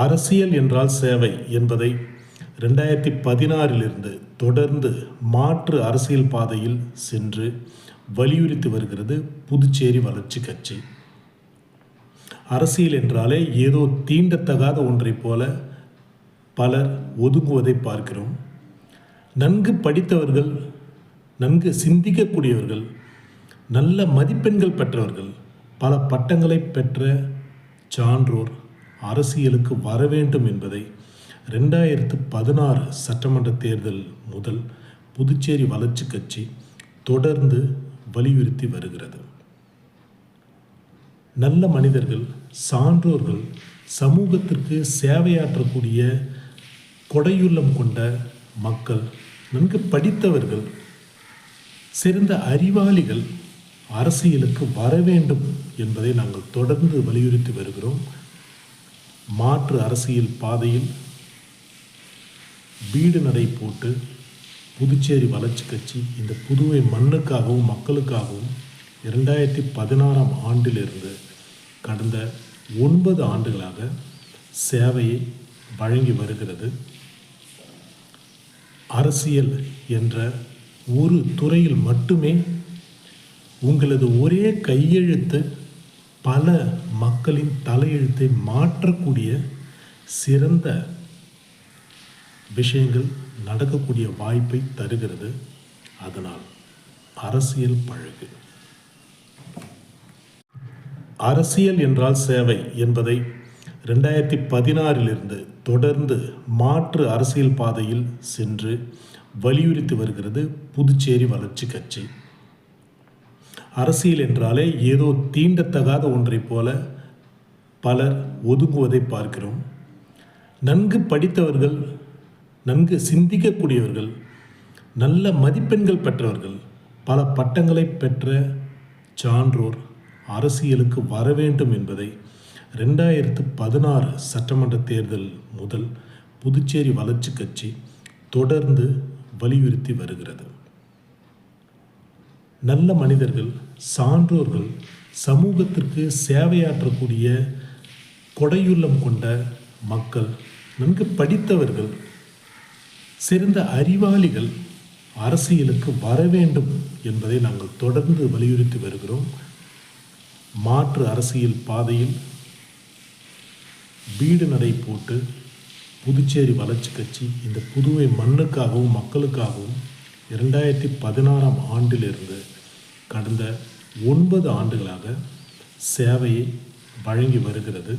அரசியல் என்றால் சேவை என்பதை 2016 தொடர்ந்து மாற்று அரசியல் பாதையில் சென்று வலியுறுத்தி வருகிறது புதுச்சேரி வளர்ச்சி கட்சி. அரசியல் என்றாலே ஏதோ தீண்டத்தகாத ஒன்றைப் போல பலர் ஒதுங்குவதை பார்க்கிறோம். நன்கு படித்தவர்கள், நன்கு சிந்திக்கக்கூடியவர்கள், நல்ல மதிப்பெண்கள் பெற்றவர்கள், பல பட்டங்களை பெற்ற சான்றோர் அரசியலுக்கு வர வேண்டும் என்பதை 2016 சட்டமன்ற தேர்தல் முதல் புதுச்சேரி வளர்ச்சி கட்சி தொடர்ந்து வலியுறுத்தி வருகிறது. நல்ல மனிதர்கள், சான்றோர்கள், சமூகத்திற்கு சேவையாற்றக்கூடிய கொடையுள்ளம் கொண்ட மக்கள், நன்கு படித்தவர்கள், சிறந்த அறிவாளிகள் அரசியலுக்கு வர வேண்டும் என்பதை நாங்கள் தொடர்ந்து வலியுறுத்தி வருகிறோம். மாற்று அரசியல் பாதையில் வீடு நடை போட்டு புதுச்சேரி வளர்ச்சி கட்சி இந்த புதுவை மண்ணுக்காகவும் மக்களுக்காகவும் 2016 ஆண்டிலிருந்து கடந்த 9 ஆண்டுகளாக சேவையை வழங்கி வருகிறது. அரசியல் என்ற ஒரு துறையில் மட்டுமே உங்களது ஒரே கையெழுத்து பல மக்களின் தலையெழுத்தை மாற்றக்கூடிய சிறந்த விஷயங்கள் நடக்கக்கூடிய வாய்ப்பை தருகிறது. அதனால் அரசியல் பழகு. அரசியல் என்றால் சேவை என்பதை 2016 தொடர்ந்து மாற்று அரசியல் பாதையில் சென்று வலியுறுத்தி வருகிறது புதுச்சேரி வளர்ச்சி கட்சி. அரசியல் என்றாலே ஏதோ தீண்டத்தகாத ஒன்றைப் போல பலர் ஒதுங்குவதை பார்க்கிறோம். நன்கு படித்தவர்கள், நன்கு சிந்திக்கக்கூடியவர்கள், நல்ல மதிப்பெண்கள் பெற்றவர்கள், பல பட்டங்களை பெற்ற சான்றோர் அரசியலுக்கு வர வேண்டும் என்பதை 2016 சட்டமன்ற தேர்தல் முதல் புதுச்சேரி வளர்ச்சி கட்சி தொடர்ந்து வலியுறுத்தி வருகிறது. நல்ல மனிதர்கள், சான்றோர்கள், சமூகத்திற்கு சேவையாற்றக்கூடிய கொடையுள்ளம் கொண்ட மக்கள், நன்கு படித்தவர்கள், சிறந்த அறிவாளிகள் அரசியலுக்கு வர வேண்டும் என்பதை நாங்கள் தொடர்ந்து வலியுறுத்தி வருகிறோம். மாற்று அரசியல் பாதையில் வீடு நடை போட்டு புதுச்சேரி வளர்ச்சி கட்சி இந்த புதுவை மண்ணுக்காகவும் மக்களுக்காகவும் 2016 ஆண்டிலிருந்து கடந்த 9 ஆண்டுகளாக சேவையை வழங்கி வருகிறது.